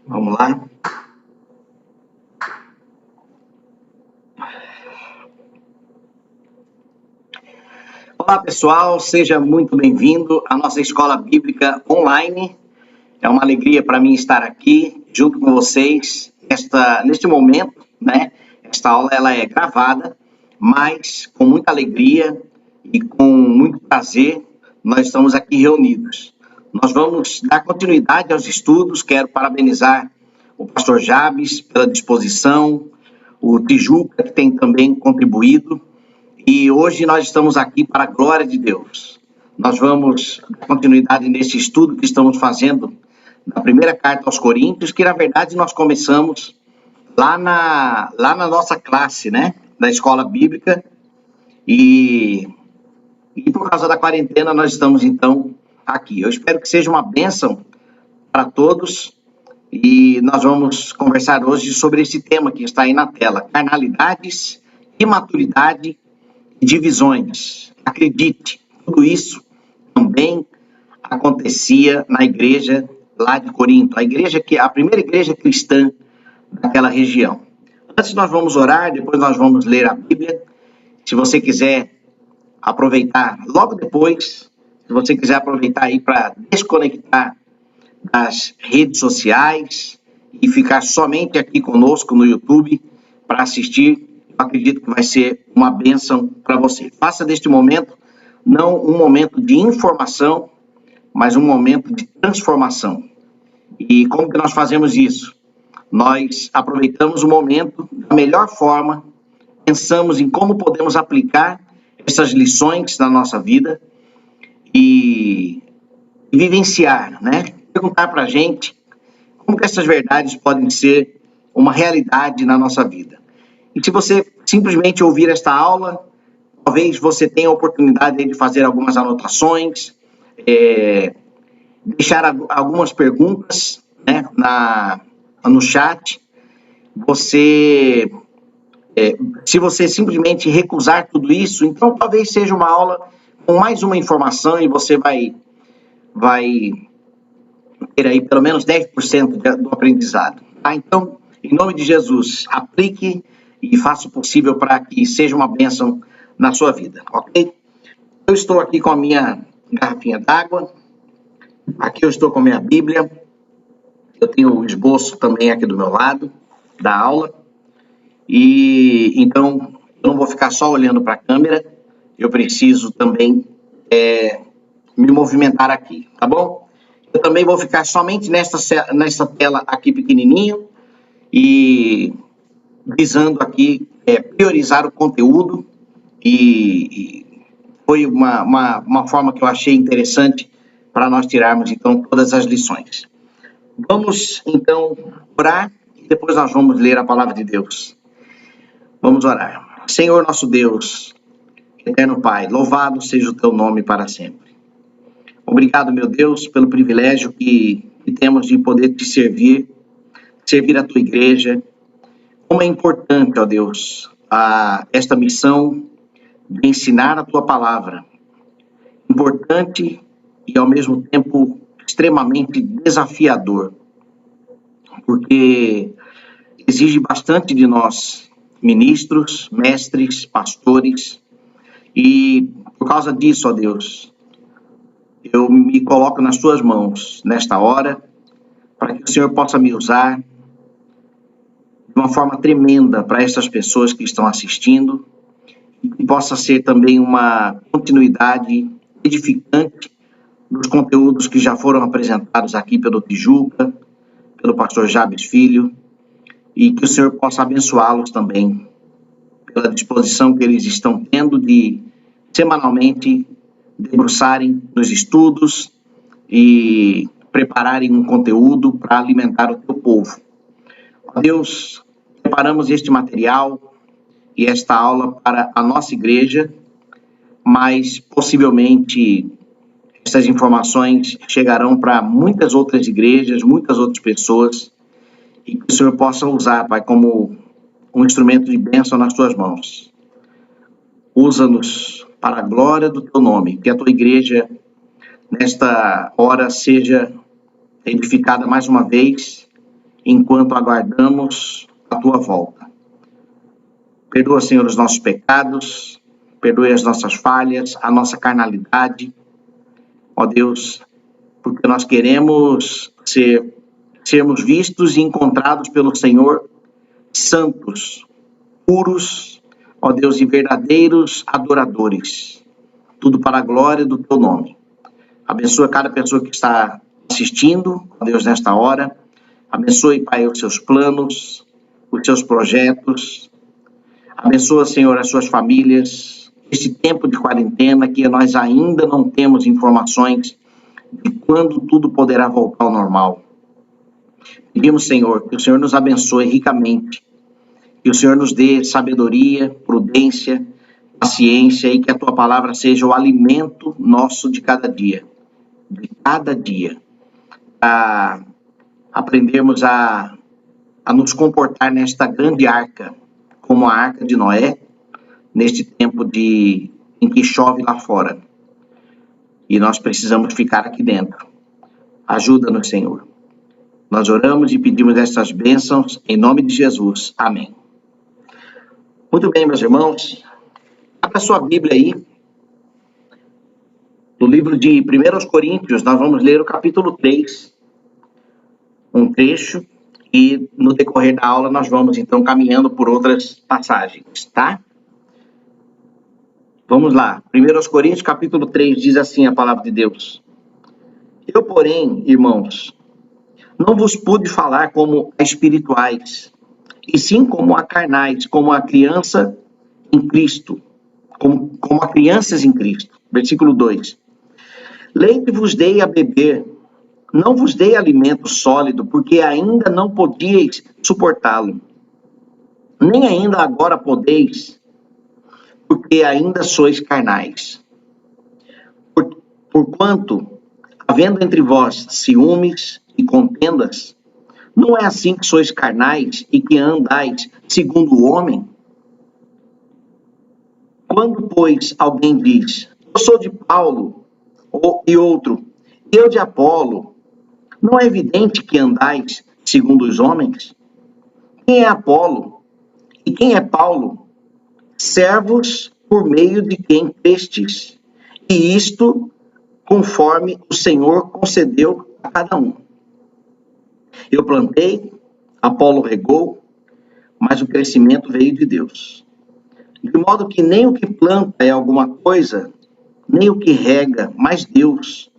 Vamos lá. Olá, pessoal, seja muito bem-vindo à nossa Escola Bíblica Online. É uma alegria para mim estar aqui junto com vocês neste momento, né? Esta aula ela é gravada, mas com muita alegria e com muito prazer nós estamos aqui reunidos. Nós vamos dar continuidade aos estudos. Quero parabenizar o pastor Jabes pela disposição, o Tijuca, que tem também contribuído, e hoje nós estamos aqui para a glória de Deus. Nós vamos dar continuidade nesse estudo que estamos fazendo na primeira carta aos Coríntios, que na verdade nós começamos lá na nossa classe, né, da escola bíblica, e por causa da quarentena nós estamos então aqui. Eu espero que seja uma bênção para todos. E nós vamos conversar hoje sobre esse tema que está aí na tela: carnalidades, imaturidade e divisões. Acredite, tudo isso também acontecia na igreja lá de Corinto, a primeira igreja cristã daquela região. Antes nós vamos orar, depois nós vamos ler a Bíblia. Se você quiser aproveitar logo depois, se você quiser aproveitar aí para desconectar das redes sociais e ficar somente aqui conosco no YouTube para assistir, eu acredito que vai ser uma bênção para você. Faça deste momento não um momento de informação, mas um momento de transformação. E como que nós fazemos isso? Nós aproveitamos o momento da melhor forma, pensamos em como podemos aplicar essas lições na nossa vida e vivenciar, né? Perguntar para a gente como que essas verdades podem ser uma realidade na nossa vida. E se você simplesmente ouvir esta aula, talvez você tenha a oportunidade de fazer algumas anotações, deixar algumas perguntas, né, no chat. Se você simplesmente recusar tudo isso, então talvez seja uma aula com mais uma informação e você vai ter aí pelo menos 10% do aprendizado. Tá? Então, em nome de Jesus, aplique e faça o possível para que seja uma bênção na sua vida, ok? Eu estou aqui com a minha garrafinha d'água, aqui eu estou com a minha Bíblia, eu tenho o esboço também aqui do meu lado, da aula, e então eu não vou ficar só olhando para a câmera, eu preciso também me movimentar aqui, tá bom? Eu também vou ficar somente nessa tela aqui pequenininho e visando aqui priorizar o conteúdo, e foi uma forma que eu achei interessante para nós tirarmos então todas as lições. Vamos então orar e depois nós vamos ler a palavra de Deus. Vamos orar. Senhor nosso Deus, eterno Pai, louvado seja o teu nome para sempre. Obrigado, meu Deus, pelo privilégio que temos de poder te servir a tua igreja. Como é importante, ó Deus, esta missão de ensinar a tua palavra. Importante e, ao mesmo tempo, extremamente desafiador, porque exige bastante de nós, ministros, mestres, pastores, e por causa disso, ó Deus, eu me coloco nas tuas mãos nesta hora, para que o Senhor possa me usar de uma forma tremenda para essas pessoas que estão assistindo, e que possa ser também uma continuidade edificante dos conteúdos que já foram apresentados aqui pelo Tijuca, pelo pastor Jabes Filho, e que o Senhor possa abençoá-los também pela disposição que eles estão tendo de semanalmente debruçarem nos estudos e prepararem um conteúdo para alimentar o teu povo. Ó Deus, preparamos este material e esta aula para a nossa igreja, mas possivelmente essas informações chegarão para muitas outras igrejas, muitas outras pessoas, e que o Senhor possa usar, Pai, como um instrumento de bênção nas tuas mãos. Usa-nos para a glória do teu nome, que a tua igreja, nesta hora, seja edificada mais uma vez enquanto aguardamos a tua volta. Perdoa, Senhor, os nossos pecados, perdoe as nossas falhas, a nossa carnalidade, ó Deus, porque nós queremos sermos vistos e encontrados pelo Senhor santos, puros, ó Deus, e verdadeiros adoradores. Tudo para a glória do teu nome. Abençoa cada pessoa que está assistindo, ó Deus, nesta hora. Abençoe, Pai, os seus planos, os seus projetos. Abençoa, Senhor, as suas famílias. Este tempo de quarentena que nós ainda não temos informações de quando tudo poderá voltar ao normal. Pedimos, Senhor, que o Senhor nos abençoe ricamente, que o Senhor nos dê sabedoria, prudência, paciência e que a tua palavra seja o alimento nosso de cada dia, a aprendermos a nos comportar nesta grande arca, como a arca de Noé, neste tempo em que chove lá fora. E nós precisamos ficar aqui dentro. Ajuda-nos, Senhor. Nós oramos e pedimos estas bênçãos em nome de Jesus. Amém. Muito bem, meus irmãos. Abra sua Bíblia aí. No livro de 1 Coríntios, nós vamos ler o capítulo 3. Um trecho. E no decorrer da aula nós vamos então caminhando por outras passagens, tá? Vamos lá. 1 Coríntios, capítulo 3, diz assim a palavra de Deus. Eu, porém, irmãos, não vos pude falar como a espirituais, e sim como a carnais, como a criança em Cristo, como a crianças em Cristo. Versículo 2. Leite vos dei a beber, não vos dei alimento sólido, porque ainda não podíeis suportá-lo. Nem ainda agora podeis, porque ainda sois carnais. Porquanto, havendo entre vós ciúmes e contendas, não é assim que sois carnais e que andais segundo o homem? Quando, pois, alguém diz, eu sou de Paulo, e outro, eu de Apolo, não é evidente que andais segundo os homens? Quem é Apolo? E quem é Paulo? Servos por meio de quem crestes, e isto conforme o Senhor concedeu a cada um. Eu plantei, Apolo regou, mas o crescimento veio de Deus. De modo que nem o que planta é alguma coisa, nem o que rega, mas Deus,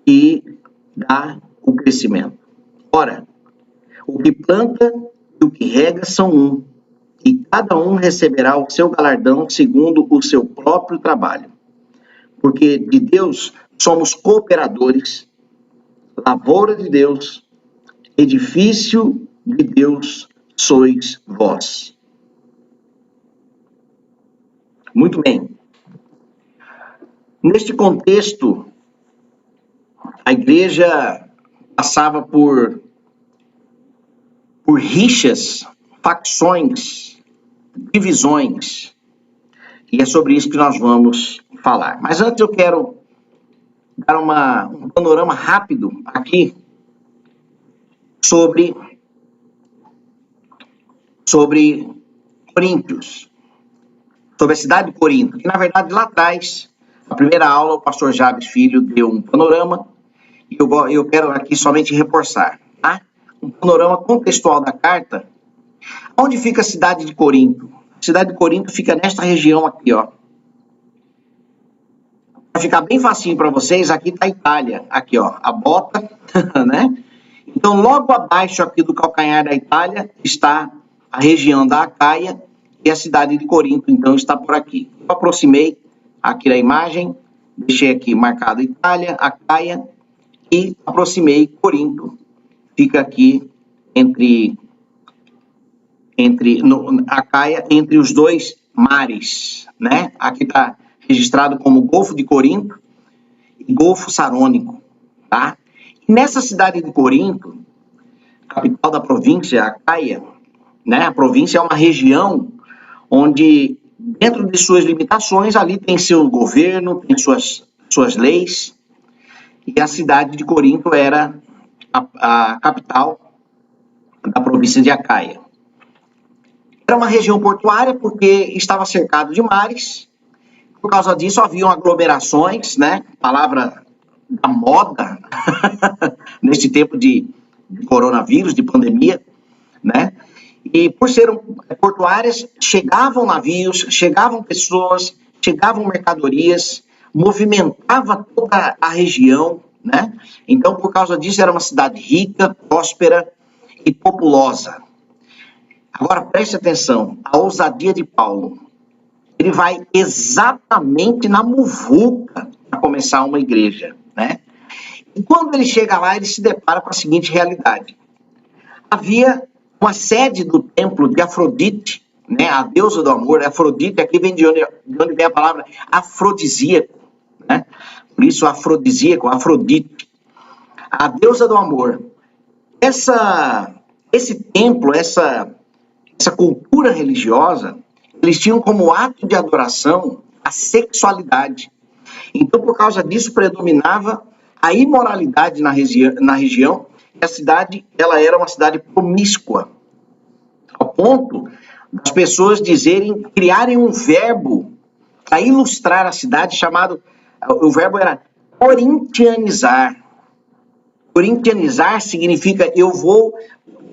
que dá o crescimento. Ora, o que planta e o que rega são um, e cada um receberá o seu galardão segundo o seu próprio trabalho. Porque de Deus somos cooperadores, lavoura de Deus, edifício de Deus sois vós. Muito bem. Neste contexto, a igreja passava por rixas, facções, divisões. E é sobre isso que nós vamos falar. Mas antes eu quero dar um panorama rápido aqui sobre Coríntios, sobre a cidade de Corinto. Que, na verdade, lá atrás, na primeira aula, o pastor Jabes Filho deu um panorama e eu quero aqui somente reforçar, tá? Um panorama contextual da carta. Onde fica a cidade de Corinto? A cidade de Corinto fica nesta região aqui, ó. Para ficar bem facinho para vocês, aqui está a Itália. Aqui, ó, a bota, né? Então, logo abaixo aqui do calcanhar da Itália está a região da Acaia e a cidade de Corinto, então, está por aqui. Eu aproximei aqui da imagem, deixei aqui marcado Itália, Acaia e aproximei Corinto. Fica aqui Acaia, entre os dois mares, né? Aqui está registrado como Golfo de Corinto e Golfo Sarônico, tá? E nessa cidade de Corinto, capital da província, Acaia, né? A província é uma região onde, dentro de suas limitações, ali tem seu governo, tem suas leis, e a cidade de Corinto era a capital da província de Acaia. Era uma região portuária porque estava cercado de mares. Por causa disso, haviam aglomerações, né? Palavra da moda neste tempo de coronavírus, de pandemia, né? E por serem portuárias, chegavam navios, chegavam pessoas, chegavam mercadorias, movimentava toda a região, né? Então, por causa disso, era uma cidade rica, próspera e populosa. Agora, preste atenção, a ousadia de Paulo. Ele vai exatamente na muvuca para começar uma igreja, né? E quando ele chega lá, ele se depara com a seguinte realidade. Havia uma sede do templo de Afrodite, né? A deusa do amor, Afrodite, aqui vem de onde vem a palavra afrodisíaco, né? Por isso, afrodisíaco, Afrodite, a deusa do amor. Esse templo, essa cultura religiosa, eles tinham como ato de adoração a sexualidade. Então, por causa disso, predominava a imoralidade na região. A cidade, ela era uma cidade promíscua, ao ponto das pessoas criarem um verbo para ilustrar a cidade o verbo era corintianizar. Corintianizar significa vou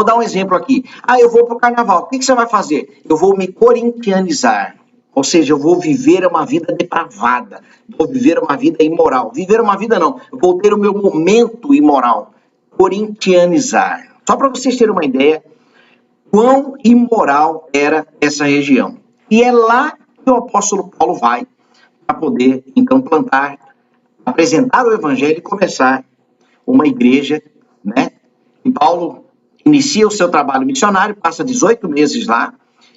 dar um exemplo aqui. Eu vou para o carnaval. O que você vai fazer? Eu vou me corintianizar. Ou seja, eu vou viver uma vida depravada. Vou viver uma vida imoral. Viver uma vida não. Eu vou ter o meu momento imoral. Corintianizar. Só para vocês terem uma ideia, quão imoral era essa região. E é lá que o apóstolo Paulo vai para poder, então, apresentar o evangelho e começar uma igreja, né? E Paulo inicia o seu trabalho missionário, passa 18 meses lá,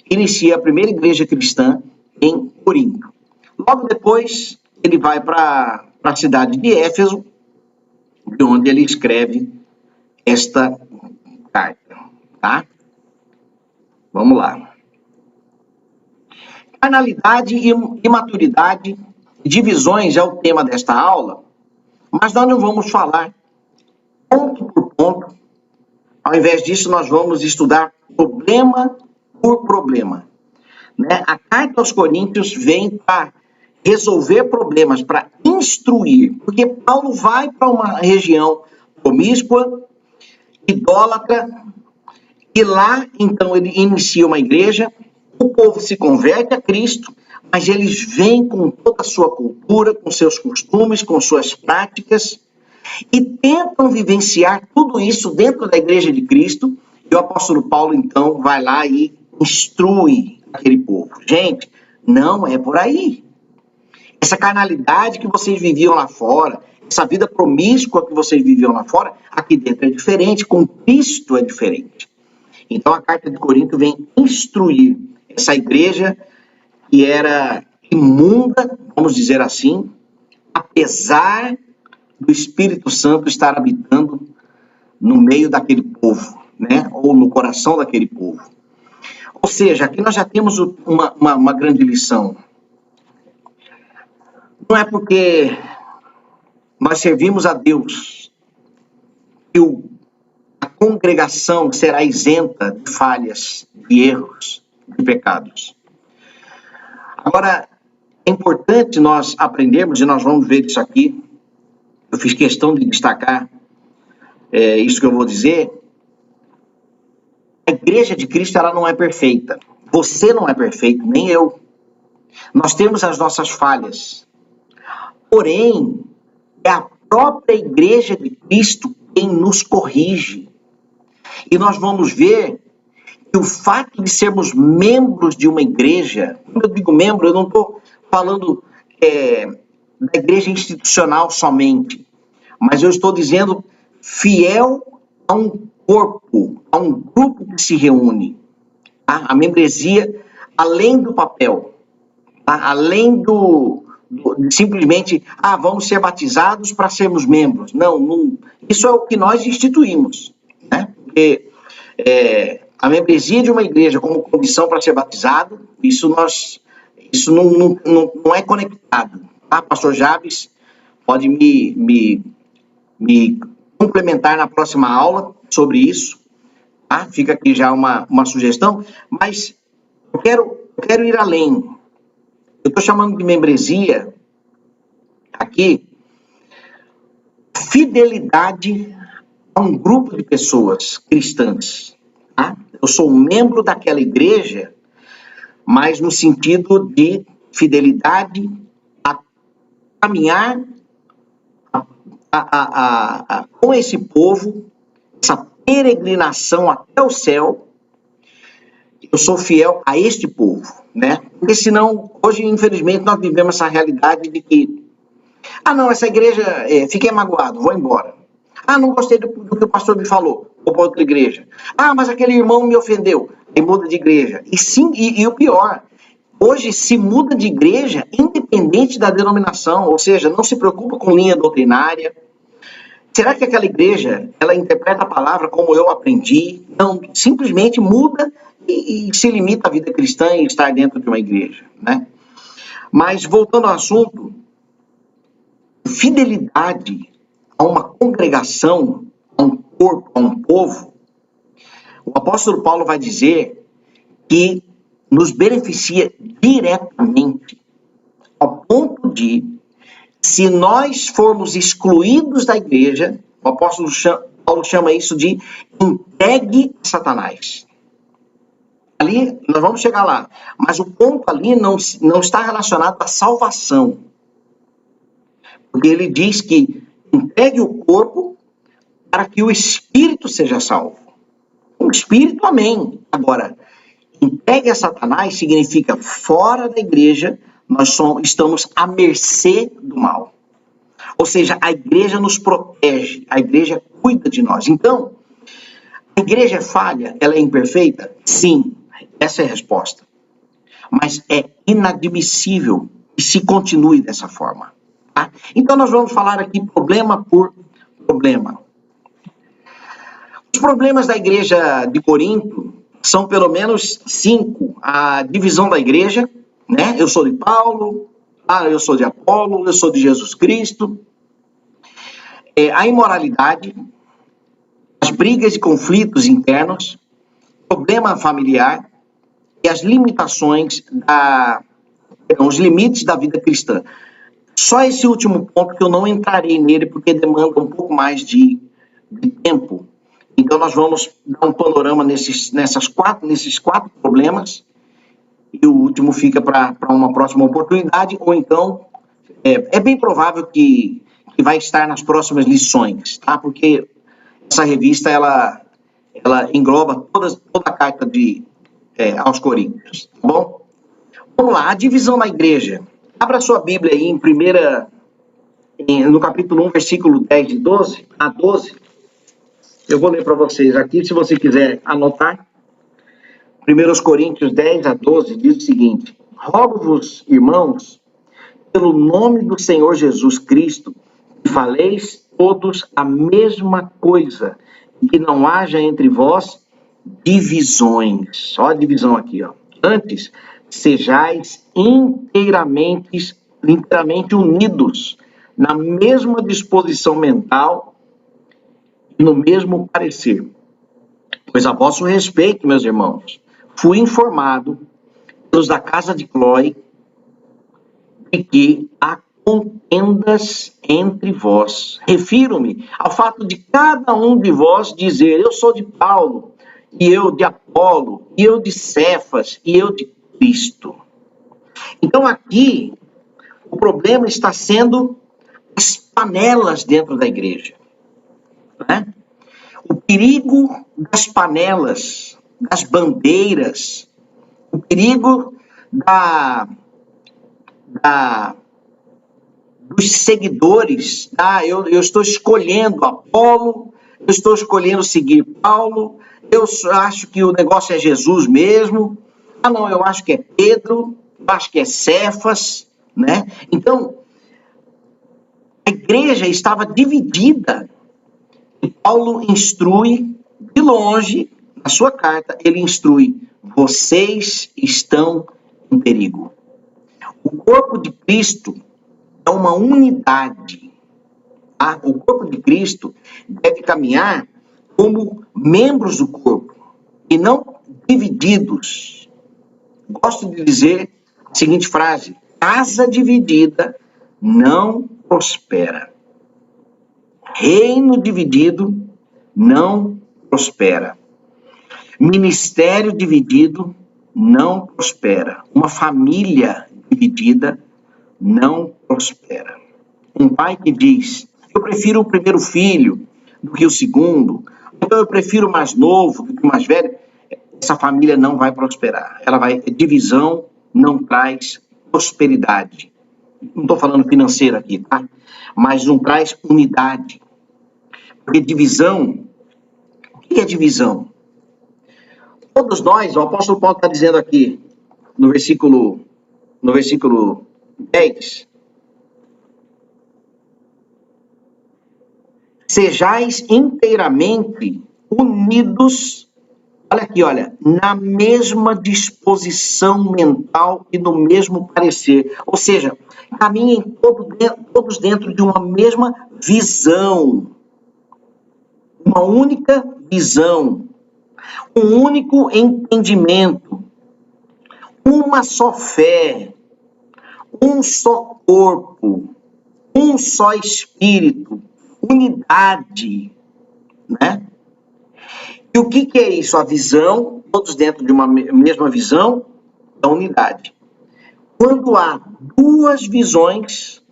inicia a primeira igreja cristã em Corinto. Logo depois, ele vai para a cidade de Éfeso, de onde ele escreve esta carta, tá? Vamos lá. Carnalidade e imaturidade, divisões é o tema desta aula, mas nós não vamos falar ponto por ponto. Ao invés disso, nós vamos estudar problema por problema, né? A carta aos Coríntios vem para resolver problemas, para instruir, porque Paulo vai para uma região promíscua, idólatra, e lá, então, ele inicia uma igreja, o povo se converte a Cristo, mas eles vêm com toda a sua cultura, com seus costumes, com suas práticas, e tentam vivenciar tudo isso dentro da igreja de Cristo, e o apóstolo Paulo, então, vai lá e instrui aquele povo. Gente, não é por aí. Essa carnalidade que vocês viviam lá fora, essa vida promíscua que vocês viviam lá fora, aqui dentro é diferente, com Cristo é diferente. Então a carta de Corinto vem instruir essa igreja que era imunda, vamos dizer assim, apesar do Espírito Santo estar habitando no meio daquele povo, né? Ou no coração daquele povo. Ou seja, aqui nós já temos uma grande lição. Não é porque nós servimos a Deus que a congregação será isenta de falhas, de erros, de pecados. Agora, é importante nós aprendermos, e nós vamos ver isso aqui, eu fiz questão de destacar isso que eu vou dizer. A igreja de Cristo, ela não é perfeita. Você não é perfeito, nem eu. Nós temos as nossas falhas. Porém, é a própria igreja de Cristo quem nos corrige. E nós vamos ver que o fato de sermos membros de uma igreja, quando eu digo membro, eu não estou falando da igreja institucional somente, mas eu estou dizendo fiel a um corpo, a um grupo que se reúne. Tá? A membresia, além do papel, tá? Além de simplesmente, vamos ser batizados para sermos membros. Não, isso é o que nós instituímos, né? Porque a membresia de uma igreja como condição para ser batizado, isso não é conectado. Tá? Pastor Jabes pode me complementar na próxima aula sobre isso. tá? Fica aqui já uma sugestão, mas eu quero ir além. Eu estou chamando de membresia aqui fidelidade a um grupo de pessoas cristãs. Tá? Eu sou um membro daquela igreja, mas no sentido de fidelidade a caminhar com esse povo, essa peregrinação até o céu. Eu sou fiel a este povo, né? Porque senão, hoje, infelizmente, nós vivemos essa realidade de que, não, essa igreja, fiquei magoado, vou embora. Não gostei do que o pastor me falou, vou para outra igreja. Mas aquele irmão me ofendeu, e muda de igreja. E sim, e o pior, hoje se muda de igreja independente da denominação, ou seja, não se preocupa com linha doutrinária. Será que aquela igreja, ela interpreta a palavra como eu aprendi? Não, simplesmente muda e se limita à vida cristã e estar dentro de uma igreja, né? Mas, voltando ao assunto, fidelidade a uma congregação, a um corpo, a um povo, o apóstolo Paulo vai dizer que nos beneficia diretamente, ao ponto de, se nós formos excluídos da igreja, o apóstolo Paulo chama isso de entregue a Satanás. Ali, nós vamos chegar lá, mas o ponto ali não está relacionado à salvação. Porque ele diz que entregue o corpo para que o espírito seja salvo. O espírito, amém. Agora, entregue a Satanás significa fora da igreja, nós estamos à mercê do mal. Ou seja, a igreja nos protege, a igreja cuida de nós. Então, a igreja é falha, ela é imperfeita? Sim, essa é a resposta. Mas é inadmissível que se continue dessa forma. Tá? Então, nós vamos falar aqui problema por problema. Os problemas da igreja de Corinto são pelo menos 5. A divisão da igreja, né? Eu sou de Paulo, eu sou de Apolo, eu sou de Jesus Cristo. A imoralidade, as brigas e conflitos internos, problema familiar e as limitações os limites da vida cristã. Só esse último ponto que eu não entrarei nele porque demanda um pouco mais de tempo. Então nós vamos dar um panorama nesses 4 problemas e o último fica para uma próxima oportunidade, ou então é bem provável que vai estar nas próximas lições, tá? Porque essa revista ela engloba toda a carta aos Coríntios, tá bom? Vamos lá, a divisão na igreja. Abra sua Bíblia aí no capítulo 1, versículo 10 e 12 a 12. Eu vou ler para vocês aqui, se você quiser anotar. 1 Coríntios 10 a 12 diz o seguinte: rogo-vos, irmãos, pelo nome do Senhor Jesus Cristo, que faleis todos a mesma coisa, e que não haja entre vós divisões. Só a divisão aqui, ó. Antes, sejais inteiramente unidos, na mesma disposição mental e no mesmo parecer. Pois a vosso respeito, meus irmãos, fui informado pelos da casa de Cloe de que há contendas entre vós. Refiro-me ao fato de cada um de vós dizer: eu sou de Paulo, e eu de Apolo, e eu de Cefas, e eu de Cristo. Então aqui o problema está sendo as panelas dentro da igreja, né? O perigo das panelas, das bandeiras, o perigo dos seguidores. Eu estou escolhendo Apolo, eu estou escolhendo seguir Paulo, eu acho que o negócio é Jesus mesmo. Não, eu acho que é Pedro, eu acho que é Cefas, né? Então, a igreja estava dividida. E Paulo instrui, de longe, na sua carta, ele instrui: vocês estão em perigo. O corpo de Cristo é uma unidade. Tá? O corpo de Cristo deve caminhar como membros do corpo. e não divididos. Gosto de dizer a seguinte frase: casa dividida não prospera. Reino dividido não prospera. Ministério dividido não prospera. Uma família dividida não prospera. Um pai que diz: eu prefiro o primeiro filho do que o segundo, então eu prefiro o mais novo do que o mais velho, essa família não vai prosperar. Divisão não traz prosperidade. Não estou falando financeira aqui, tá? Mas não traz unidade. Porque divisão, o que é divisão? Todos nós, o apóstolo Paulo está dizendo aqui, no versículo 10, sejais inteiramente unidos, olha aqui, olha, na mesma disposição mental e no mesmo parecer. Ou seja, caminhem todos dentro de uma mesma visão. Uma única visão. Um único entendimento. Uma só fé. Um só corpo. Um só espírito. Unidade, né? E o que é isso? A visão, todos dentro de uma mesma visão, da unidade. Quando há duas visões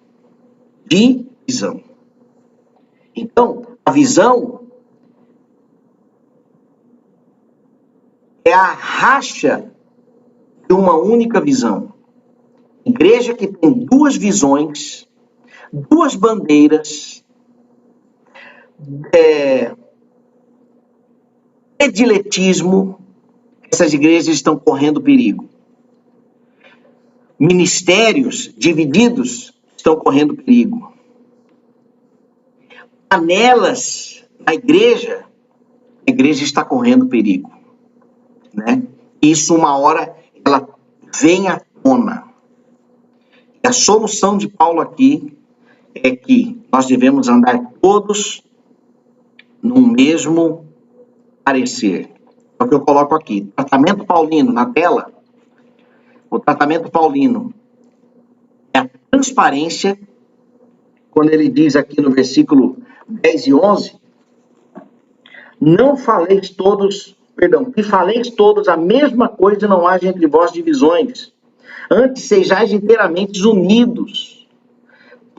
de visão. Então, a visão é a racha de uma única visão. Igreja que tem duas visões, duas bandeiras, prediletismo, essas igrejas estão correndo perigo. Ministérios divididos estão correndo perigo. Panelas na igreja, a igreja está correndo perigo. Né? Isso uma hora ela vem à tona. E a solução de Paulo aqui é que nós devemos andar todos no mesmo parecer. É o que eu coloco aqui. Tratamento paulino na tela. O tratamento paulino é a transparência, quando ele diz aqui no versículo 10 e 11, que faleis todos a mesma coisa e não haja entre vós divisões. Antes sejais inteiramente unidos,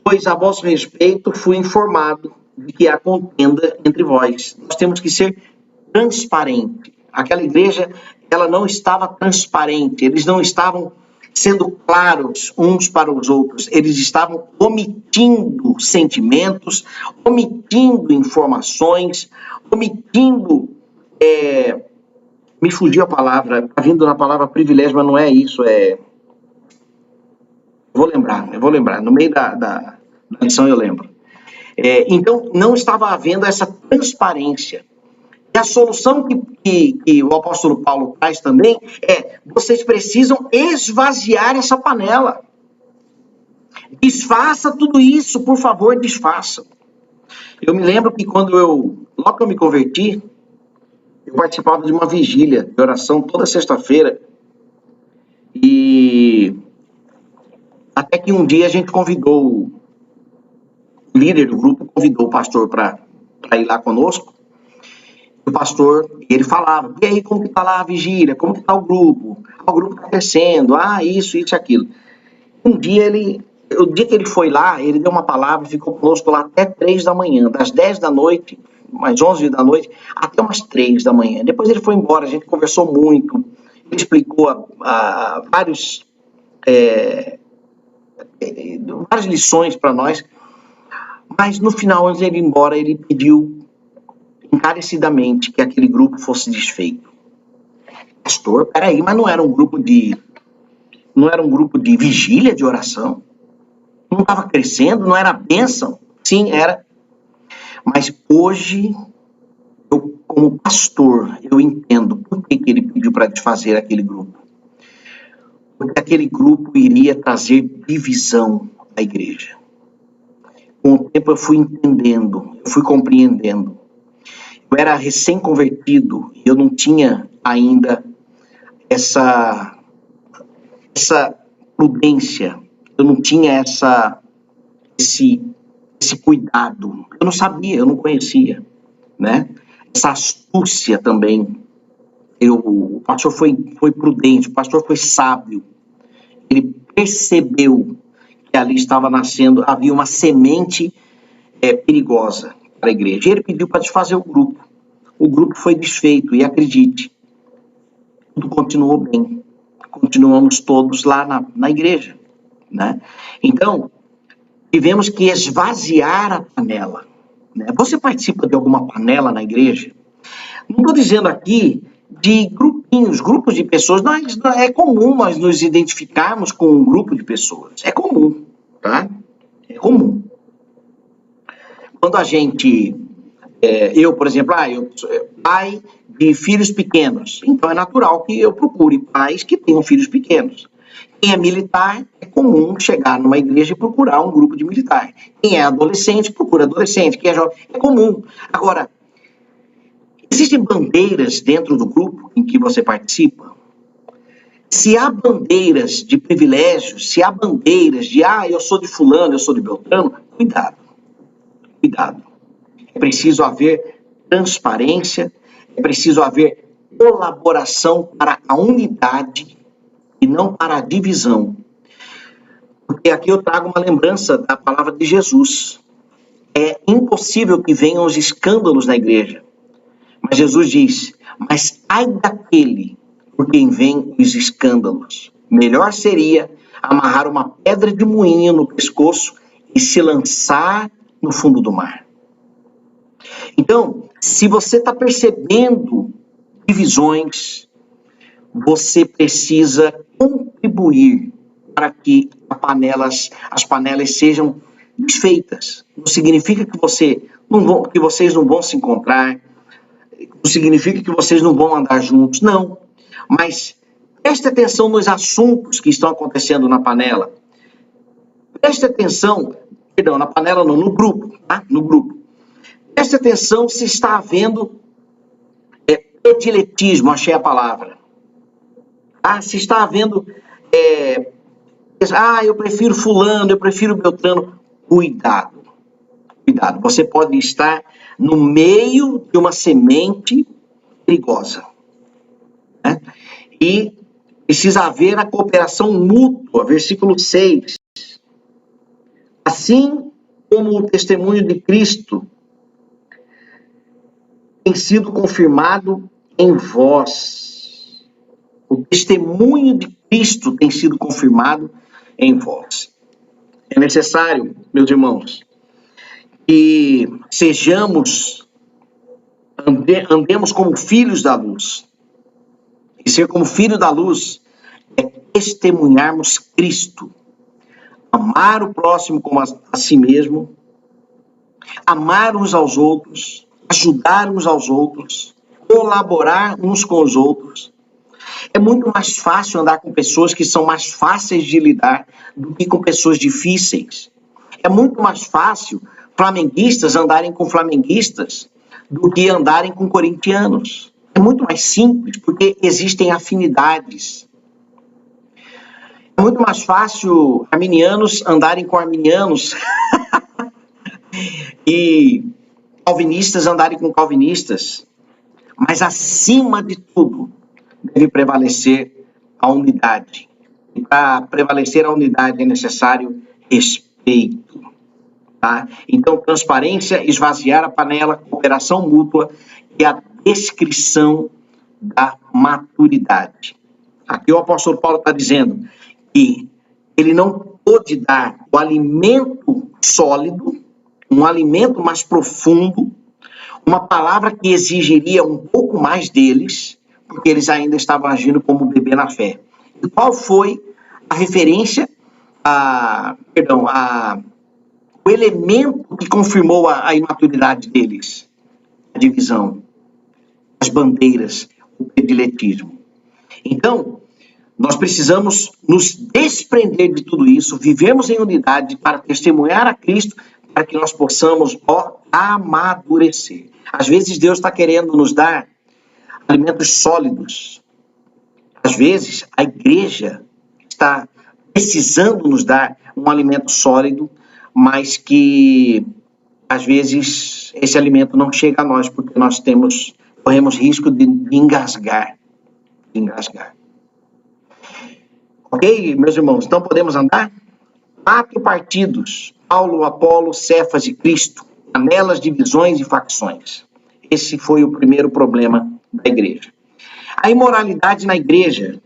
pois a vosso respeito fui informado de que há contenda entre vós. Nós temos que ser transparente. Aquela igreja, ela não estava transparente, eles não estavam sendo claros uns para os outros, eles estavam omitindo sentimentos, omitindo informações, omitindo, me fugiu a palavra, está vindo na palavra privilégio, mas não é isso, eu vou lembrar, no meio da lição eu lembro. Então, não estava havendo essa transparência. E a solução que o apóstolo Paulo traz também é: vocês precisam esvaziar essa panela. Desfaça tudo isso, por favor, desfaça. Eu me lembro que logo que eu me converti, eu participava de uma vigília de oração toda sexta-feira. E até que um dia a gente convidou, o líder do grupo convidou o pastor para ir lá conosco. O pastor, ele falava: e aí, como que tá lá a vigília? Como que tá o grupo? O grupo tá crescendo, isso e aquilo. Um dia o dia que ele foi lá, ele deu uma palavra e ficou conosco lá até 3 da manhã, das 10 da noite, mais 11 da noite, até umas 3 da manhã. Depois ele foi embora, a gente conversou muito, ele explicou várias lições para nós, mas no final, antes de ele ir embora, ele pediu encarecidamente que aquele grupo fosse desfeito. Pastor, peraí, mas não era um grupo de vigília de oração? Não estava crescendo? Não era bênção? Sim, era. Mas hoje, eu, como pastor, eu entendo por que ele pediu para desfazer aquele grupo. Porque aquele grupo iria trazer divisão à igreja. Com o tempo eu fui entendendo, eu fui compreendendo. eu era recém-convertido e eu não tinha ainda essa prudência, eu não tinha esse cuidado. Eu não sabia, eu não conhecia, né? Essa astúcia também. O pastor foi prudente, o pastor foi sábio. Ele percebeu que ali estava nascendo, havia uma semente perigosa para a igreja. E ele pediu para desfazer o grupo. O grupo foi desfeito, e acredite, tudo continuou bem. Continuamos todos lá na igreja, né? Então, tivemos que esvaziar a panela, né? Você participa de alguma panela na igreja? Não estou dizendo aqui de grupinhos, grupos de pessoas. Não, é comum nós nos identificarmos com um grupo de pessoas. É comum, tá? É comum. Quando a gente... eu, por exemplo, eu sou pai de filhos pequenos. Então, é natural que eu procure pais que tenham filhos pequenos. Quem é militar, é comum chegar numa igreja e procurar um grupo de militar. Quem é adolescente, procura adolescente. Quem é jovem, é comum. Agora, existem bandeiras dentro do grupo em que você participa? Se há bandeiras de privilégios, se há bandeiras de, eu sou de fulano, eu sou de Beltrano, cuidado. Cuidado. É preciso haver transparência, é preciso haver colaboração para a unidade e não para a divisão. Porque aqui eu trago uma lembrança da palavra de Jesus. É impossível que venham os escândalos na igreja. Mas Jesus diz, mas ai daquele por quem vêm os escândalos. Melhor seria amarrar uma pedra de moinho no pescoço e se lançar no fundo do mar. Então, se você está percebendo divisões, você precisa contribuir para que as panelas sejam desfeitas. Não significa que vocês não vão se encontrar, não significa que vocês não vão andar juntos, não. Mas preste atenção nos assuntos que estão acontecendo na panela. Preste atenção, na panela não, no grupo, tá? No grupo. Preste atenção se está havendo prediletismo, achei a palavra. Se está havendo, eu prefiro fulano, eu prefiro Beltrano. Cuidado, cuidado. Você pode estar no meio de uma semente perigosa, né? E precisa haver a cooperação mútua, versículo 6. Assim como o testemunho de Cristo tem sido confirmado em vós. O testemunho de Cristo tem sido confirmado em vós. É necessário, meus irmãos, que andemos como filhos da luz. E ser como filho da luz é testemunharmos Cristo. Amar o próximo como a si mesmo, amar uns aos outros, ajudar uns aos outros, colaborar uns com os outros. É muito mais fácil andar com pessoas que são mais fáceis de lidar do que com pessoas difíceis. É muito mais fácil flamenguistas andarem com flamenguistas do que andarem com corintianos. É muito mais simples, porque existem afinidades. É muito mais fácil arminianos andarem com arminianos e calvinistas andarem com calvinistas. Mas, acima de tudo, deve prevalecer a unidade. E para prevalecer a unidade é necessário respeito. Tá? Então, transparência, esvaziar a panela, cooperação mútua e a descrição da maturidade. Aqui o apóstolo Paulo está dizendo que ele não pôde dar o alimento sólido, um alimento mais profundo, uma palavra que exigiria um pouco mais deles, porque eles ainda estavam agindo como bebê na fé. E qual foi a referência, o elemento que confirmou a imaturidade deles? A divisão, as bandeiras, o prediletismo. Então, nós precisamos nos desprender de tudo isso, vivemos em unidade para testemunhar a Cristo, para que nós possamos amadurecer. Às vezes Deus está querendo nos dar alimentos sólidos. Às vezes a igreja está precisando nos dar um alimento sólido, mas que às vezes esse alimento não chega a nós porque nós corremos risco de engasgar. Ok, meus irmãos? Então podemos andar? 4 partidos: Paulo, Apolo, Cefas e Cristo. Panelas, divisões e facções. Esse foi o primeiro problema da igreja. A imoralidade na igreja.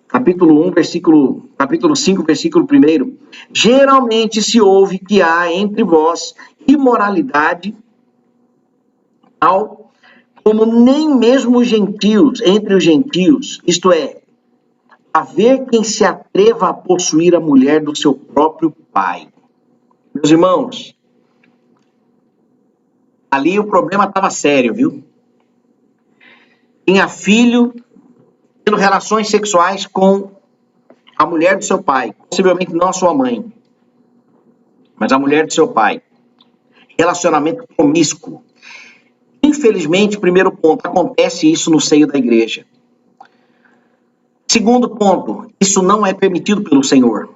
Capítulo 5, versículo 1. Geralmente se ouve que há entre vós imoralidade, tal como nem mesmo entre os gentios, isto é, haver quem se atreva a possuir a mulher do seu próprio pai. Meus irmãos, ali o problema estava sério, viu? Tinha filho tendo relações sexuais com a mulher do seu pai, possivelmente não a sua mãe, mas a mulher do seu pai. Relacionamento promíscuo. Infelizmente, primeiro ponto, acontece isso no seio da igreja. Segundo ponto, isso não é permitido pelo Senhor.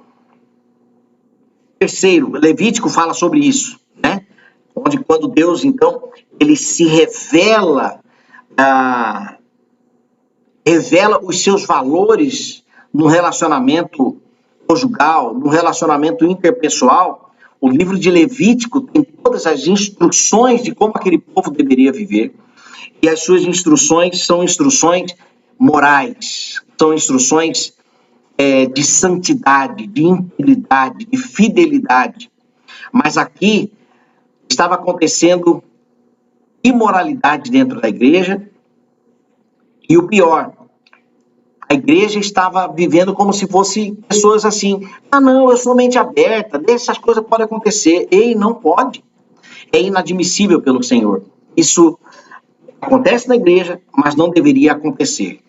Terceiro, Levítico fala sobre isso, né? Onde quando Deus, então, ele se revela os seus valores no relacionamento conjugal, no relacionamento interpessoal. O livro de Levítico tem todas as instruções de como aquele povo deveria viver. E as suas instruções são instruções morais, são instruções de santidade, de integridade, de fidelidade. Mas aqui estava acontecendo imoralidade dentro da igreja. E o pior, a igreja estava vivendo como se fossem pessoas assim: ah, não, eu sou mente aberta, essas coisas podem acontecer. Ei, não pode. É inadmissível pelo Senhor. Isso acontece na igreja, mas não deveria acontecer.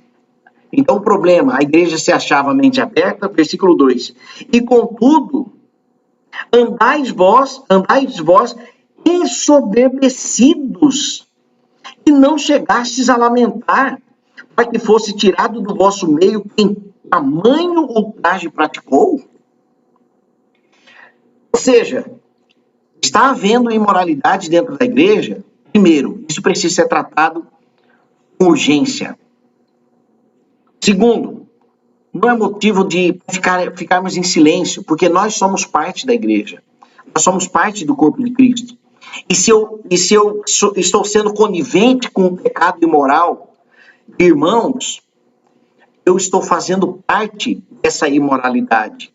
Então o problema, a igreja se achava mente aberta, versículo 2. E contudo, andais vós ensoberbecidos, e não chegastes a lamentar, para que fosse tirado do vosso meio quem tamanho ultraje praticou? Ou seja, está havendo imoralidade dentro da igreja. Primeiro, isso precisa ser tratado com urgência. Segundo, não é motivo de ficarmos em silêncio, porque nós somos parte da igreja. Nós somos parte do corpo de Cristo. E se eu estou sendo conivente com o pecado imoral de irmãos, eu estou fazendo parte dessa imoralidade.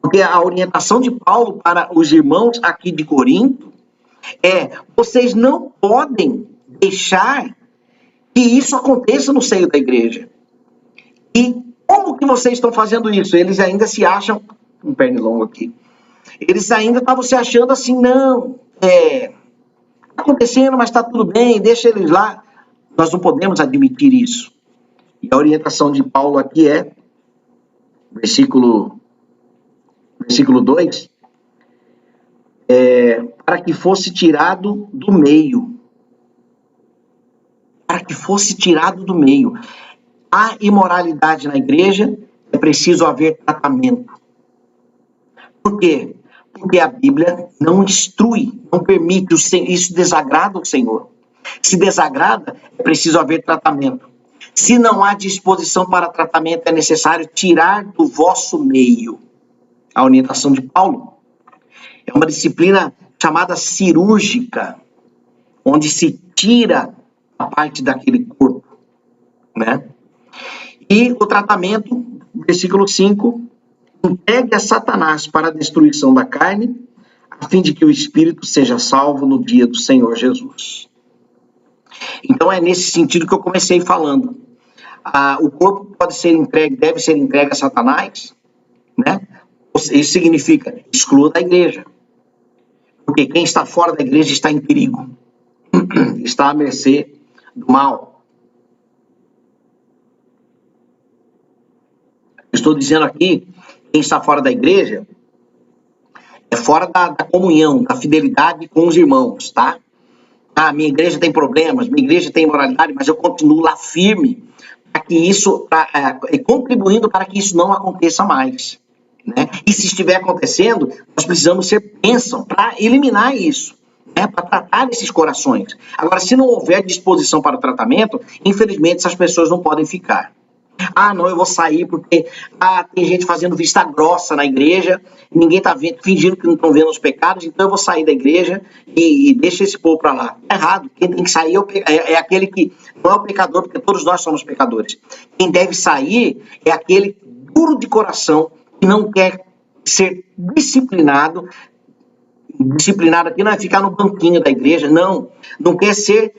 Porque a orientação de Paulo para os irmãos aqui de Corinto é: vocês não podem deixar que isso aconteça no seio da igreja. E como que vocês estão fazendo isso? Eles ainda se acham, um pernilongo aqui, eles ainda estavam se achando assim: não, está acontecendo, mas está tudo bem, deixa eles lá. Nós não podemos admitir isso. E a orientação de Paulo aqui é, versículo 2, para que fosse tirado do meio. Para que fosse tirado do meio. Há imoralidade na igreja, é preciso haver tratamento. Por quê? Porque a Bíblia não instrui, não permite, isso desagrada o Senhor. Se desagrada, é preciso haver tratamento. Se não há disposição para tratamento, é necessário tirar do vosso meio. A orientação de Paulo é uma disciplina chamada cirúrgica, onde se tira a parte daquele corpo, né? E o tratamento, versículo 5, entregue a Satanás para a destruição da carne, a fim de que o espírito seja salvo no dia do Senhor Jesus. Então é nesse sentido que eu comecei falando. O corpo deve ser entregue a Satanás, né? Isso significa exclua da igreja. Porque quem está fora da igreja está em perigo. Está à mercê do mal. Estou dizendo aqui, quem está fora da igreja é fora da comunhão, da fidelidade com os irmãos, tá? Ah, minha igreja tem problemas, minha igreja tem imoralidade, mas eu continuo lá firme para que isso, contribuindo para que isso não aconteça mais, né? E se estiver acontecendo, nós precisamos ser bênção para eliminar isso, né? Para tratar esses corações. Agora, se não houver disposição para o tratamento, infelizmente essas pessoas não podem ficar. Ah, não, eu vou sair porque tem gente fazendo vista grossa na igreja, ninguém está vendo, fingindo que não estão vendo os pecados, então eu vou sair da igreja e deixa esse povo para lá. É errado. Quem tem que sair é aquele que não é o pecador, porque todos nós somos pecadores. Quem deve sair é aquele duro de coração que não quer ser disciplinado. Disciplinado aqui não é ficar no banquinho da igreja, não quer ser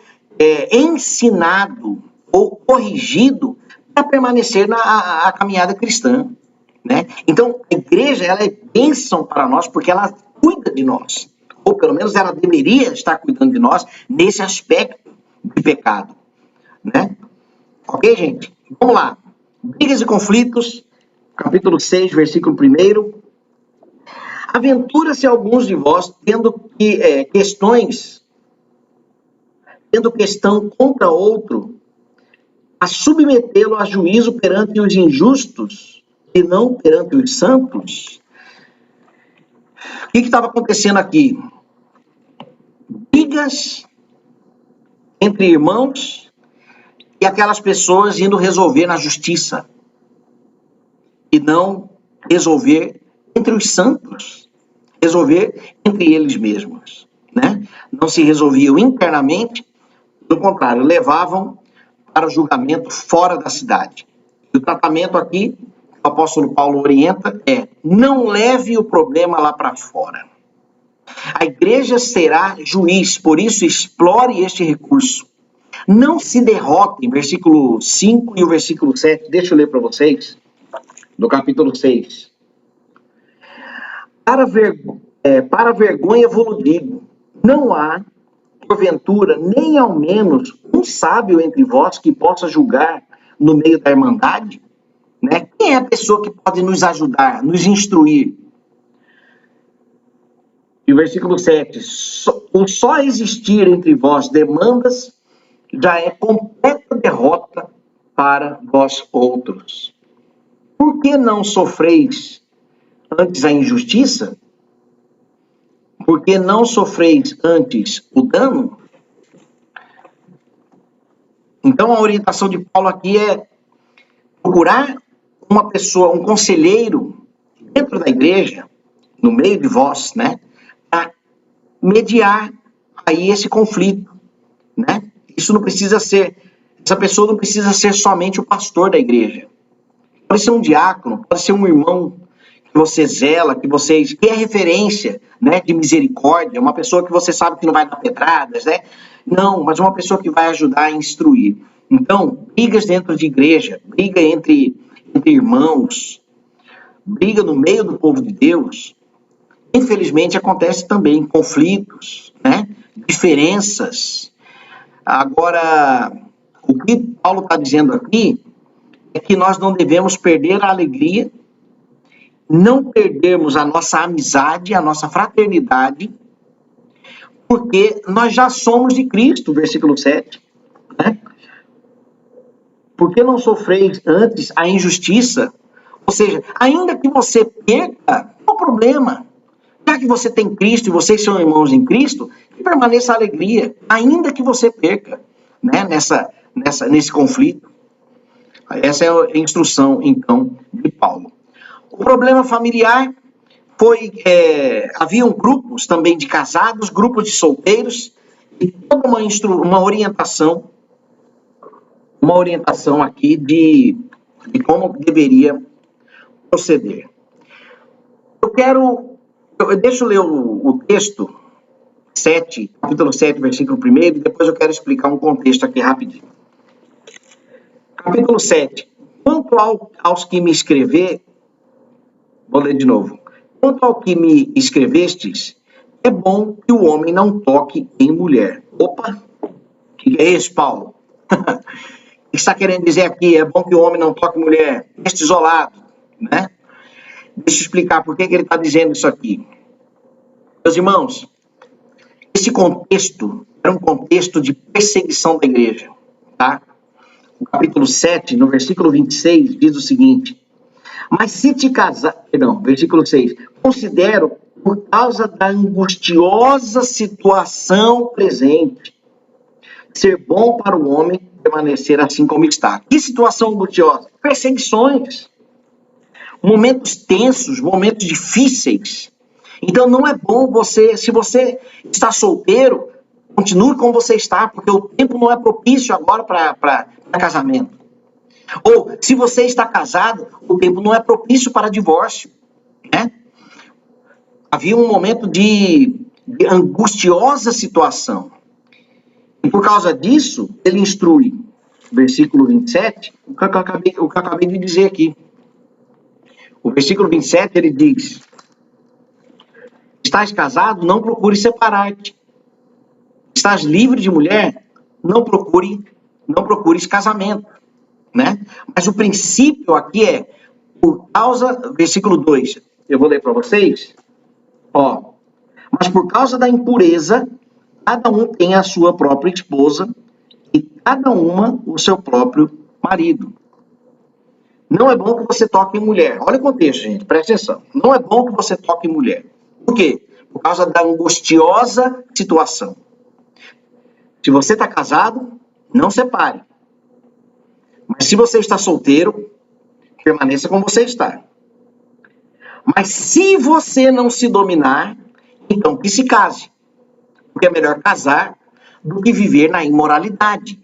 ensinado ou corrigido para permanecer na caminhada cristã, né? Então, a igreja, ela é bênção para nós porque ela cuida de nós, ou pelo menos ela deveria estar cuidando de nós nesse aspecto de pecado, né? Ok, gente? Vamos lá. Brigas e conflitos, capítulo 6, versículo 1. Aventura-se alguns de vós tendo questão contra outro, a submetê-lo a juízo perante os injustos e não perante os santos? O que estava acontecendo aqui? Brigas entre irmãos e aquelas pessoas indo resolver na justiça e não resolver entre os santos, resolver entre eles mesmos, né? Não se resolviam internamente, pelo contrário, levavam para o julgamento fora da cidade. E o tratamento aqui, o apóstolo Paulo orienta, não leve o problema lá para fora. A igreja será juiz, por isso explore este recurso. Não se derrotem, versículo 5 e o versículo 7, deixa eu ler para vocês, do capítulo 6. Para vergonha vos digo, não há, porventura, nem ao menos um sábio entre vós que possa julgar no meio da irmandade, né? Quem é a pessoa que pode nos ajudar, nos instruir? E o versículo 7, o só existir entre vós demandas já é completa derrota para vós outros. Por que não sofreis antes a injustiça? Por que não sofreis antes o dano? Então, a orientação de Paulo aqui é procurar uma pessoa, um conselheiro dentro da igreja, no meio de vós, né, para mediar aí esse conflito, né? Essa pessoa não precisa ser somente o pastor da igreja. Pode ser um diácono, pode ser um irmão que você zela, que é referência, né, de misericórdia, uma pessoa que você sabe que não vai dar pedradas, né? Não, mas uma pessoa que vai ajudar a instruir. Então, brigas dentro de igreja, briga entre irmãos, briga no meio do povo de Deus, infelizmente acontece também conflitos, né? Diferenças. Agora, o que Paulo está dizendo aqui é que nós não devemos perder a alegria, não perdermos a nossa amizade, a nossa fraternidade, porque nós já somos de Cristo, versículo 7, né? Por que não sofreis antes a injustiça? Ou seja, ainda que você perca, não há problema. Já que você tem Cristo e vocês são irmãos em Cristo, que permaneça a alegria, ainda que você perca, né, nesse conflito. Essa é a instrução, então, de Paulo. O problema familiar foi, haviam grupos também de casados, grupos de solteiros, e toda uma orientação aqui de como deveria proceder. Deixa eu ler o texto 7, capítulo 7, versículo 1, e depois eu quero explicar um contexto aqui rapidinho. Capítulo 7. Quanto aos que me vou ler de novo. Quanto ao que me escrevestes, é bom que o homem não toque em mulher. Opa! O que é isso, Paulo? O que está querendo dizer aqui? É bom que o homem não toque em mulher. Texto isolado, né? Deixa eu explicar por que ele está dizendo isso aqui. Meus irmãos, esse contexto era um contexto de perseguição da igreja, tá? O capítulo 7, no versículo 26, diz o seguinte: mas se te casar, perdão, versículo 6, considero, por causa da angustiosa situação presente, ser bom para o homem permanecer assim como está. Que situação angustiosa? Perseguições, momentos tensos, momentos difíceis. Então não é bom você, se você está solteiro, continue como você está, porque o tempo não é propício agora para casamento. Ou se você está casado, o tempo não é propício para divórcio, né? Havia um momento de angustiosa situação. E por causa disso, ele instrui, versículo 27, o que eu acabei de dizer aqui. O versículo 27, ele diz: estás casado, não procure separar-te. Estás livre de mulher, não procures casamento, né? Mas o princípio aqui é, por causa, versículo 2, eu vou ler para vocês, ó. Mas por causa da impureza, cada um tem a sua própria esposa e cada uma o seu próprio marido. Não é bom que você toque em mulher. Olha o contexto, gente, presta atenção. Não é bom que você toque em mulher. Por quê? Por causa da angustiosa situação. Se você está casado, não separe. Mas se você está solteiro, permaneça como você está. Mas se você não se dominar, então que se case. Porque é melhor casar do que viver na imoralidade.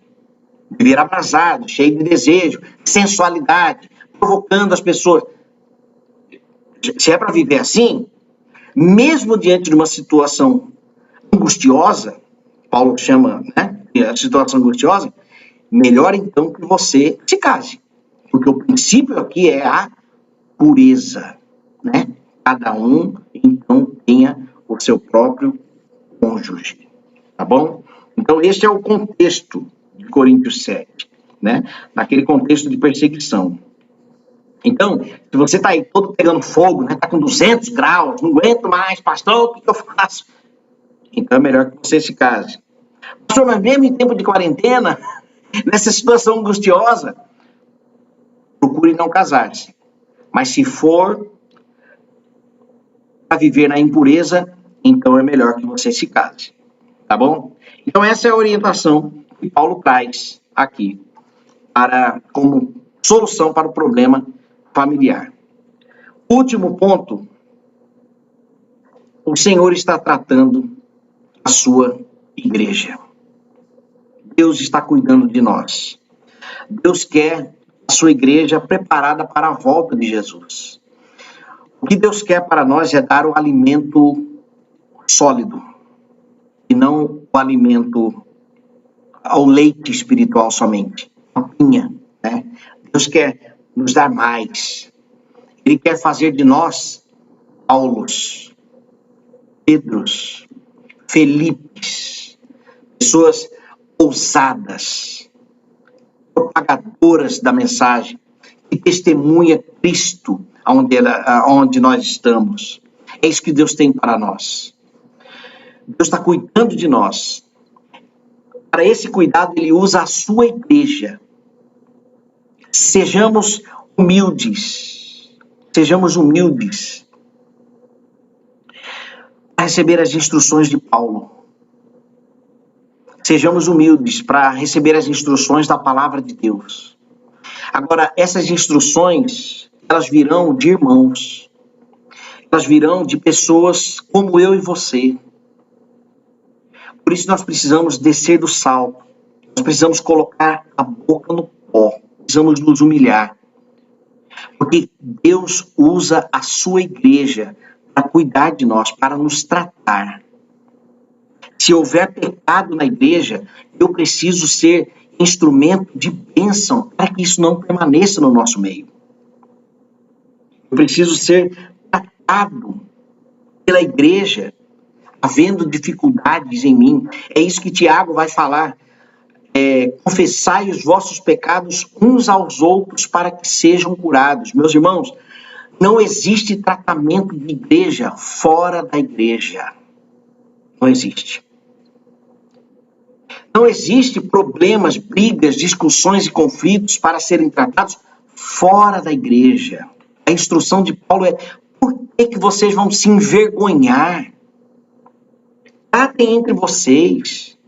Viver abrasado, cheio de desejo, sensualidade, provocando as pessoas. Se é para viver assim, mesmo diante de uma situação angustiosa, Paulo chama, né, a situação angustiosa, melhor então que você se case. Porque o princípio aqui é a pureza, né? Cada um, então, tenha o seu próprio cônjuge, tá bom? Então, esse é o contexto de Coríntios 7, né? Naquele contexto de perseguição. Então, se você está aí todo pegando fogo, né? Está com 200 graus, não aguento mais, pastor, o que eu faço? Então, é melhor que você se case. Pastor, mas mesmo em tempo de quarentena, nessa situação angustiosa, procure não casar-se. Mas se for para viver na impureza, então é melhor que você se case. Tá bom? Então essa é a orientação que Paulo traz aqui como solução para o problema familiar. Último ponto, o Senhor está tratando a sua igreja. Deus está cuidando de nós. Deus quer a sua igreja preparada para a volta de Jesus. O que Deus quer para nós é dar o alimento sólido e não o alimento ao leite espiritual somente, a pinha, né? Deus quer nos dar mais. Ele quer fazer de nós Paulos, Pedros, Felipes, pessoas ousadas, propagadoras da mensagem, que testemunha Cristo onde nós estamos. É isso que Deus tem para nós. Deus está cuidando de nós. Para esse cuidado, Ele usa a sua igreja. Sejamos humildes. Sejamos humildes para receber as instruções de Paulo. Sejamos humildes para receber as instruções da palavra de Deus. Agora, essas instruções, elas virão de irmãos. Elas virão de pessoas como eu e você. Por isso nós precisamos descer do salto. Nós precisamos colocar a boca no pó. Precisamos nos humilhar. Porque Deus usa a sua igreja para cuidar de nós, para nos tratar. Se houver pecado na igreja, eu preciso ser instrumento de bênção para que isso não permaneça no nosso meio. Eu preciso ser tratado pela igreja, havendo dificuldades em mim. É isso que Tiago vai falar. Confessai os vossos pecados uns aos outros para que sejam curados. Meus irmãos, não existe tratamento de igreja fora da igreja. Não existe. Não existe problemas, brigas, discussões e conflitos para serem tratados fora da igreja. A instrução de Paulo é: por que vocês vão se envergonhar? Tratem entre vocês.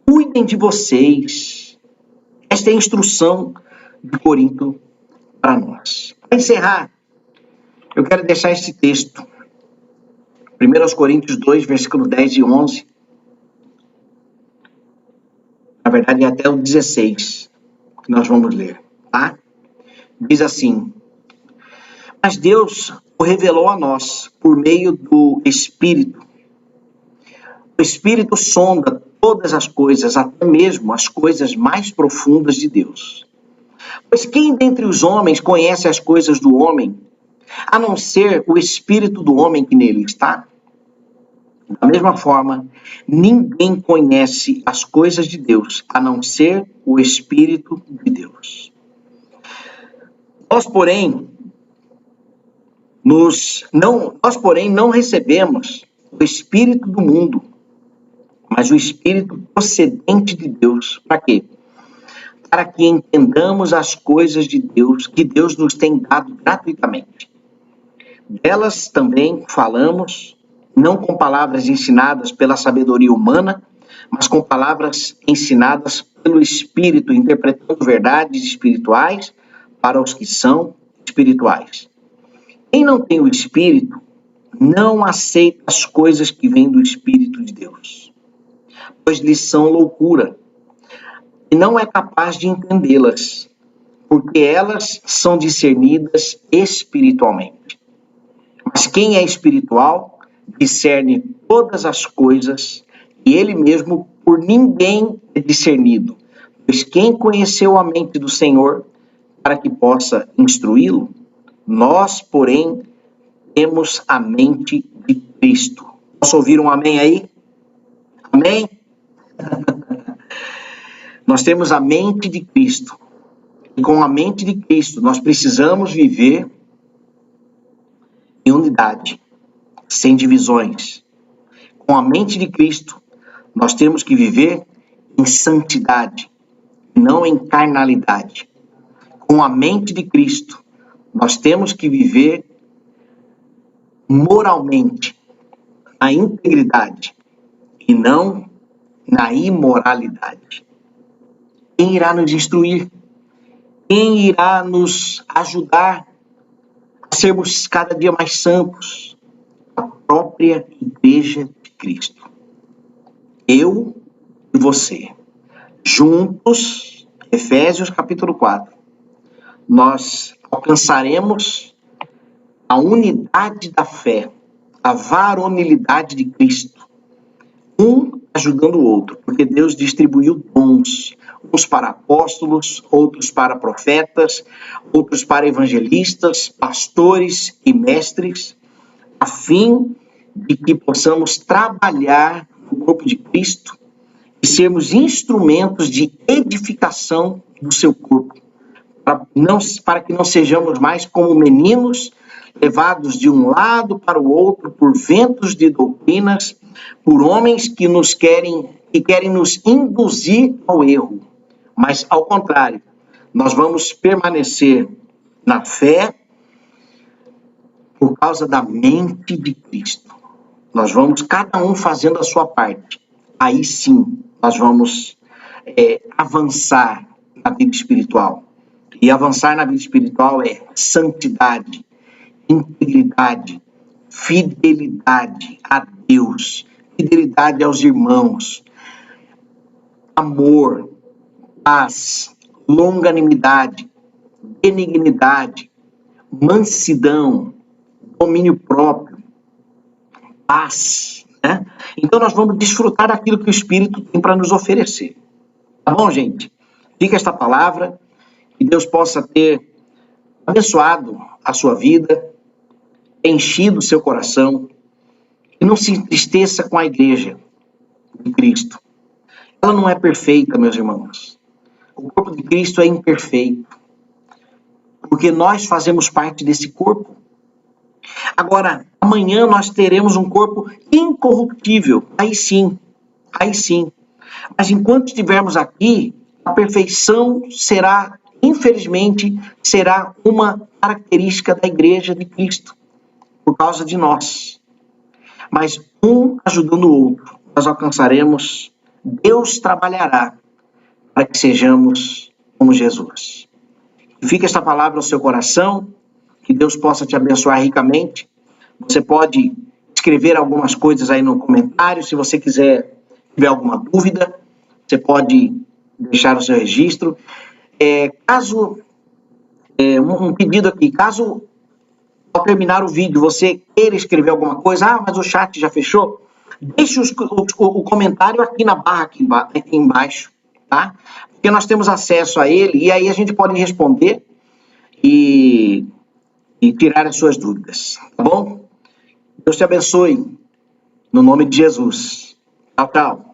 Cuidem de vocês. Esta é a instrução de Corinto para nós. Para encerrar, eu quero deixar este texto. 1 Coríntios 2, versículo 10 e 11. Na verdade, é até o 16 que nós vamos ler, tá? Diz assim: mas Deus o revelou a nós por meio do Espírito. O Espírito sonda todas as coisas, até mesmo as coisas mais profundas de Deus. Pois quem dentre os homens conhece as coisas do homem, a não ser o Espírito do homem que nele está? Da mesma forma, ninguém conhece as coisas de Deus, a não ser o Espírito de Deus. Nós, porém, não recebemos o Espírito do mundo, mas o Espírito procedente de Deus. Para quê? Para que entendamos as coisas de Deus, que Deus nos tem dado gratuitamente. Delas também falamos, não com palavras ensinadas pela sabedoria humana, mas com palavras ensinadas pelo Espírito, interpretando verdades espirituais para os que são espirituais. Quem não tem o Espírito, não aceita as coisas que vêm do Espírito de Deus, pois lhes são loucura, e não é capaz de entendê-las, porque elas são discernidas espiritualmente. Mas quem é espiritual, discerne todas as coisas, e ele mesmo por ninguém é discernido, pois quem conheceu a mente do Senhor para que possa instruí-lo? Nós, porém, temos a mente de Cristo. Posso ouvir um amém aí? Amém? Nós temos a mente de Cristo. E com a mente de Cristo, nós precisamos viver em unidade, sem divisões. Com a mente de Cristo, nós temos que viver em santidade, não em carnalidade. Com a mente de Cristo, nós temos que viver moralmente, na integridade, e não na imoralidade. Quem irá nos instruir? Quem irá nos ajudar a sermos cada dia mais santos? A própria Igreja de Cristo. Eu e você. Juntos, Efésios capítulo 4, nós alcançaremos a unidade da fé, a varonilidade de Cristo, um ajudando o outro, porque Deus distribuiu dons, uns para apóstolos, outros para profetas, outros para evangelistas, pastores e mestres, a fim de que possamos trabalhar no corpo de Cristo e sermos instrumentos de edificação do seu corpo, para que não sejamos mais como meninos levados de um lado para o outro por ventos de doutrinas, por homens que querem nos induzir ao erro. Mas, ao contrário, nós vamos permanecer na fé por causa da mente de Cristo. Nós vamos, cada um fazendo a sua parte. Aí sim, nós vamos avançar na vida espiritual. E avançar na vida espiritual é santidade, integridade, fidelidade a Deus, fidelidade aos irmãos, amor, paz, longanimidade, benignidade, mansidão, domínio próprio, paz, né? Então nós vamos desfrutar daquilo que o Espírito tem para nos oferecer. Tá bom, gente? Fica esta palavra, que Deus possa ter abençoado a sua vida, enchido o seu coração, e não se entristeça com a igreja de Cristo. Ela não é perfeita, meus irmãos. O corpo de Cristo é imperfeito, porque nós fazemos parte desse corpo. Agora, a Amanhã nós teremos um corpo incorruptível. Aí sim, aí sim. Mas enquanto estivermos aqui, a perfeição será, infelizmente, será uma característica da igreja de Cristo, por causa de nós. Mas um ajudando o outro, nós alcançaremos, Deus trabalhará para que sejamos como Jesus. Fica esta palavra no seu coração, que Deus possa te abençoar ricamente. Você pode escrever algumas coisas aí no comentário, se você tiver alguma dúvida, você pode deixar o seu registro. Um pedido aqui, caso ao terminar o vídeo você queira escrever alguma coisa, mas o chat já fechou, deixe o comentário aqui na barra aqui embaixo, tá? Porque nós temos acesso a ele e aí a gente pode responder e tirar as suas dúvidas, tá bom? Deus te abençoe, no nome de Jesus. Tchau, tchau.